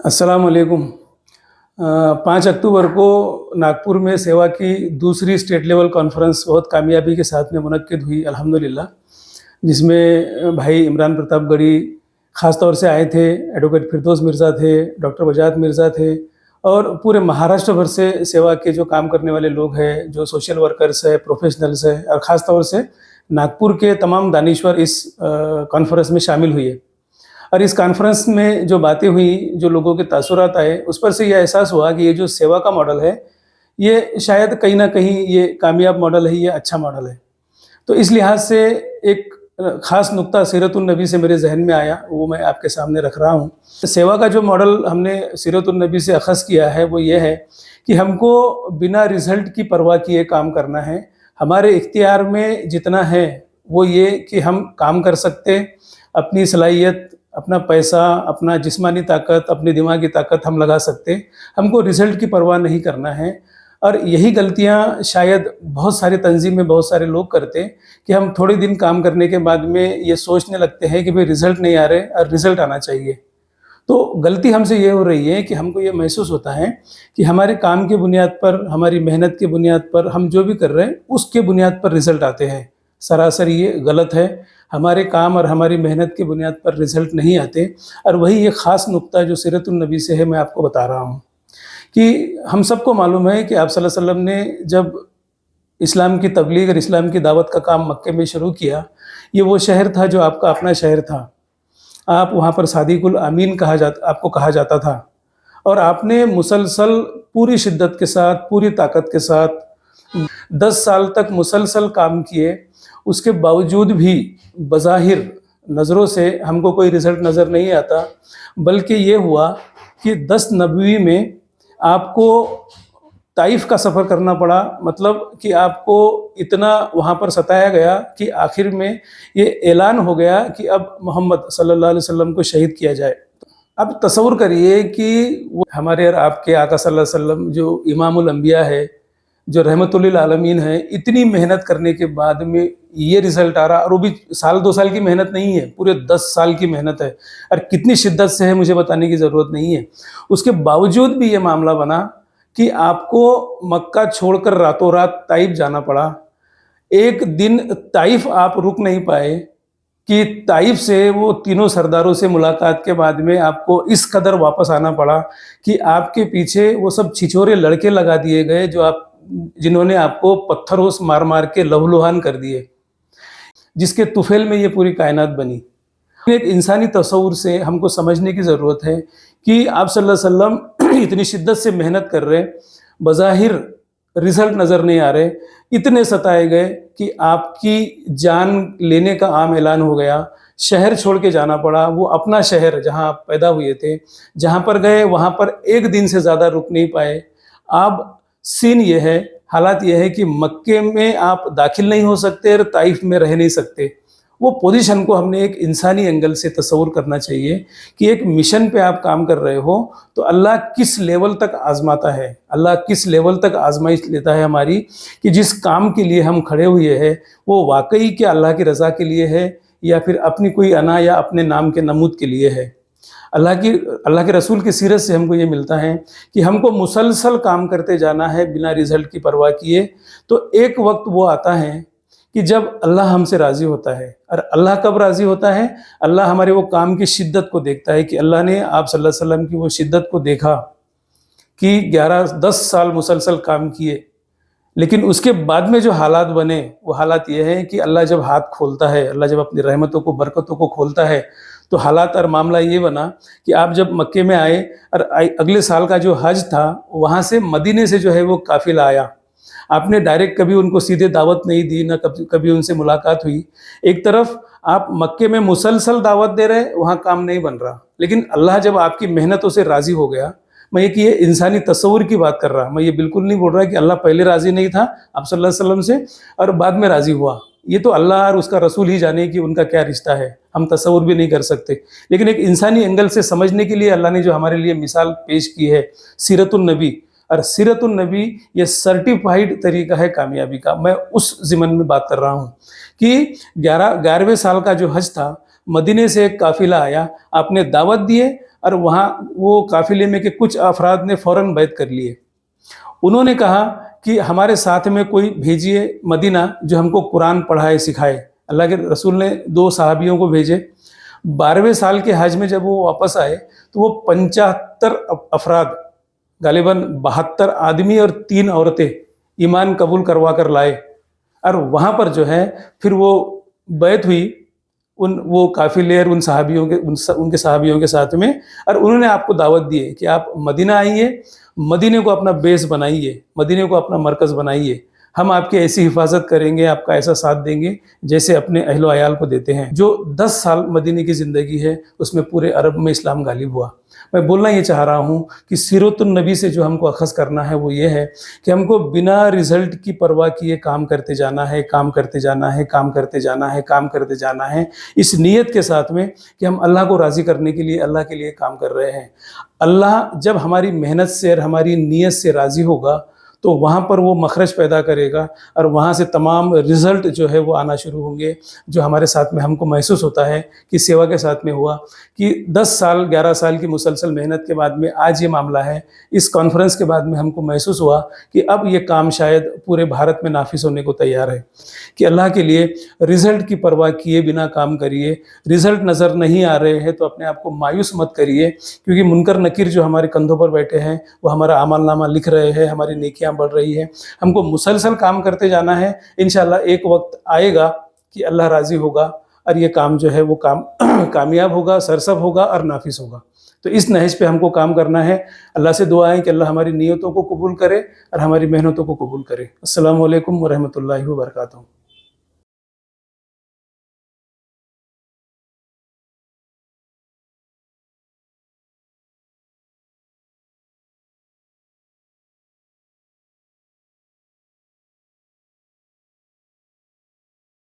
अस्सलाम वालेकुम। 5 अक्टूबर को नागपुर में सेवा की दूसरी स्टेट लेवल कॉन्फ्रेंस बहुत कामयाबी के साथ में मुनक्किद हुई अल्हम्दुलिल्लाह, जिसमें भाई इमरान प्रतापगढ़ी ख़ास तौर से आए थे, एडवोकेट फिरदौस मिर्ज़ा थे, डॉक्टर वजाहत मिर्ज़ा थे और पूरे महाराष्ट्र भर से सेवा के जो काम करने वाले लोग हैं, जो सोशल वर्कर्स हैं, प्रोफेशनल्स हैं और ख़ास तौर से नागपुर के तमाम दानिश्वर इस कॉन्फ्रेंस में शामिल हुए। और इस कॉन्फ्रेंस में जो बातें हुई, जो लोगों के तासुरात आए, उस पर से यह एहसास हुआ कि ये जो सेवा का मॉडल है, ये शायद कहीं न कहीं ये कामयाब मॉडल है, ये अच्छा मॉडल है। तो इस लिहाज से एक ख़ास नुक्ता सीरतुन नबी से मेरे ज़हन में आया, वो मैं आपके सामने रख रहा हूँ। सेवा का जो मॉडल हमने सीरतुन नबी से अख़ज़ किया है, वो ये है कि हमको बिना रिज़ल्ट की परवाह किए काम करना है। हमारे इख्तियार में जितना है, वो ये कि हम काम कर सकते, अपनी सलाहियत, अपना पैसा, अपना जिस्मानी ताकत, अपनी दिमागी ताकत हम लगा सकते। हमको रिज़ल्ट की परवाह नहीं करना है। और यही गलतियां शायद बहुत सारी तंजीम में बहुत सारे लोग करते कि हम थोड़े दिन काम करने के बाद में ये सोचने लगते हैं कि भाई रिज़ल्ट नहीं आ रहे और रिज़ल्ट आना चाहिए। तो गलती हमसे ये हो रही है कि हमको ये महसूस होता है कि हमारे काम के बुनियाद पर, हमारी मेहनत के बुनियाद पर हम जो भी कर रहे हैं, उसके बुनियाद पर रिज़ल्ट आते हैं। सरासर ये गलत है। हमारे काम और हमारी मेहनत के बुनियाद पर रिज़ल्ट नहीं आते। और वही ये ख़ास नुक्ता जो सीरतुन नबी से है, मैं आपको बता रहा हूँ कि हम सबको मालूम है कि आप सल्लल्लाहु अलैहि वसल्लम ने जब इस्लाम की तबलीग और इस्लाम की दावत का काम मक्के में शुरू किया, ये वो शहर था जो आपका अपना शहर था। आप वहाँ पर सादिकुल अमीन आपको कहा जाता था। और आपने मुसलसल पूरी शिद्दत के साथ, पूरी ताकत के साथ 10 साल तक मुसलसल काम किए। उसके बावजूद भी बज़ाहिर नज़रों से हमको कोई रिज़ल्ट नज़र नहीं आता, बल्कि ये हुआ कि 10 नबवी में आपको ताइफ़ का सफ़र करना पड़ा। मतलब कि आपको इतना वहाँ पर सताया गया कि आखिर में ये ऐलान हो गया कि अब मोहम्मद सल्लल्लाहु अलैहि वसल्लम को शहीद किया जाए। अब तसव्वुर करिए कि वो हमारे और आपके आका सल्लल्लाहु अलैहि वसल्लम जो इमामुल अंबिया है, जो रहमतुल आलमीन है, इतनी मेहनत करने के बाद में ये रिज़ल्ट आ रहा, और वो भी साल 2 साल की मेहनत नहीं है, पूरे 10 साल की मेहनत है। और कितनी शिद्दत से है मुझे बताने की ज़रूरत नहीं है। उसके बावजूद भी ये मामला बना कि आपको मक्का छोड़कर रातों रात ताइफ जाना पड़ा। एक दिन ताइफ आप रुक नहीं पाए कि ताइफ से वो तीनों सरदारों से मुलाकात के बाद में आपको इस कदर वापस आना पड़ा कि आपके पीछे वो सब छिछोरे लड़के लगा दिए गए जिन्होंने आपको पत्थरों से मार मार के लहूलुहान कर दिए, जिसके तुफैल में ये पूरी कायनात बनी। एक इंसानी तसव्वुर से हमको समझने की ज़रूरत है कि आप सल्लल्लाहु अलैहि वसल्लम इतनी शिद्दत से मेहनत कर रहे, बज़ाहिर रिज़ल्ट नज़र नहीं आ रहे, इतने सताए गए कि आपकी जान लेने का आम ऐलान हो गया। शहर छोड़ के जाना पड़ा, वो अपना शहर जहाँ आप पैदा हुए थे, जहाँ पर गए वहाँ पर एक दिन से ज़्यादा रुक नहीं पाए। अब सीन ये है, हालात ये है कि मक्के में आप दाखिल नहीं हो सकते और ताइफ में रह नहीं सकते। वो पोजीशन को हमने एक इंसानी एंगल से तसव्वुर करना चाहिए कि एक मिशन पे आप काम कर रहे हो तो अल्लाह किस लेवल तक आजमाता है, अल्लाह किस लेवल तक आजमाइश लेता है हमारी, कि जिस काम के लिए हम खड़े हुए हैं वो वाकई क्या अल्लाह की रज़ा के लिए है या फिर अपनी कोई अना या अपने नाम के नमूद के लिए है। अल्लाह के रसूल की सीरत से हमको ये मिलता है कि हमको मुसलसल काम करते जाना है बिना रिज़ल्ट की परवाह किए। तो एक वक्त वो आता है कि जब अल्लाह हमसे राज़ी होता है। और अल्लाह कब राज़ी होता है? अल्लाह हमारे वो काम की शिद्दत को देखता है कि अल्लाह ने आप सल्लल्लाहु अलैहि वसल्लम की वो शिद्दत को देखा कि 11-10 साल मुसलसल काम किए, लेकिन उसके बाद में जो हालात बने, वो हालात ये हैं कि अल्लाह जब हाथ खोलता है, अल्लाह जब अपनी रहमतों को, बरकतों को खोलता है, तो हालात और मामला ये बना कि आप जब मक्के में आए और अगले साल का जो हज था, वहाँ से मदीने से जो है वो काफ़िला आया। आपने डायरेक्ट कभी उनको सीधे दावत नहीं दी, ना कभी उनसे मुलाकात हुई। एक तरफ आप मक्के में मुसलसल दावत दे रहे, वहाँ काम नहीं बन रहा, लेकिन अल्लाह जब आपकी मेहनतों से राज़ी हो गया, मैं ये इंसानी तस्वुर की बात कर रहा, मैं ये बिल्कुल नहीं बोल रहा कि अल्लाह पहले राज़ी नहीं था आप सल्लल्लाहु अलैहि वसल्लम से और बाद में राज़ी हुआ। ये तो अल्लाह और उसका रसूल ही जाने कि उनका क्या रिश्ता है, हम तस्वुर भी नहीं कर सकते। लेकिन एक इंसानी एंगल से समझने के लिए अल्लाह ने जो हमारे लिए मिसाल पेश की है, सीरतुन नबी, और सीरतुन नबी ये सर्टिफाइड तरीका है कामयाबी का। मैं उस ज़िमन में बात कर रहा हूँ कि 11वें साल का जो हज था, मदीने से एक काफ़िला आया, आपने दावत दिए اور وہاں وہ قافلے میں کے کچھ افراد نے فوراً بیعت کر لیے. انہوں نے کہا کہ ہمارے ساتھ میں کوئی بھیجیے مدینہ جو ہم کو قرآن پڑھائے سکھائے. اللہ کے رسول نے 2 صحابیوں کو بھیجے. 12ویں سال کے حج میں جب وہ واپس آئے تو وہ 75 افراد، غالباً 72 آدمی اور 3 عورتیں ایمان قبول کروا کر لائے. اور وہاں پر جو ہے پھر وہ بیعت ہوئی وہ قافلے اور ان کے صحابیوں کے ساتھ میں. اور انہوں نے آپ کو دعوت دی ہے کہ آپ مدینہ آئیے، مدینہ کو اپنا بیس بنائیے، مدینہ کو اپنا مرکز بنائیے. ہم آپ کی ایسی حفاظت کریں گے، آپ کا ایسا ساتھ دیں گے جیسے اپنے اہل و عیال کو دیتے ہیں. جو 10 سال مدینہ کی زندگی ہے اس میں پورے عرب میں اسلام غالب ہوا. میں بولنا یہ چاہ رہا ہوں کہ سیرت النبی سے جو ہم کو اخذ کرنا ہے وہ یہ ہے کہ ہم کو بنا رزلٹ کی پرواہ کیے کام کرتے جانا ہے، کام کرتے جانا ہے، کام کرتے جانا ہے، کام کرتے جانا ہے، اس نیت کے ساتھ میں کہ ہم اللہ کو راضی کرنے کے لیے اللہ کے لیے کام کر رہے ہیں. اللہ جب ہماری محنت سے اور ہماری نیت سے راضی ہوگا تو وہاں پر وہ مخرج پیدا کرے گا اور وہاں سے تمام رزلٹ جو ہے وہ آنا شروع ہوں گے. جو ہمارے ساتھ میں ہم کو محسوس ہوتا ہے کہ سیوا کے ساتھ میں ہوا کہ 10 سال 11 سال کی مسلسل محنت کے بعد میں آج یہ معاملہ ہے. اس کانفرنس کے بعد میں ہم کو محسوس ہوا کہ اب یہ کام شاید پورے بھارت میں نافذ ہونے کو تیار ہے کہ اللہ کے لیے رزلٹ کی پرواہ کیے بنا کام کریے. رزلٹ نظر نہیں آ رہے ہیں تو اپنے آپ کو مایوس مت کریے، کیونکہ منکر نکیر جو ہمارے کندھوں پر بیٹھے ہیں وہ ہمارا اعمال نامہ لکھ رہے ہیں، ہماری نیکیاں بڑھ رہی ہے. ہم کو مسلسل کام کرتے جانا ہے. انشاءاللہ ایک وقت آئے گا کہ اللہ راضی ہوگا اور یہ کام جو ہے وہ کام کامیاب ہوگا، سرسب ہوگا اور نافذ ہوگا. تو اس نہج پہ ہم کو کام کرنا ہے. اللہ سے دعا ہے کہ اللہ ہماری نیتوں کو قبول کرے اور ہماری محنتوں کو قبول کرے. السلام علیکم ورحمۃ اللہ وبرکاتہ.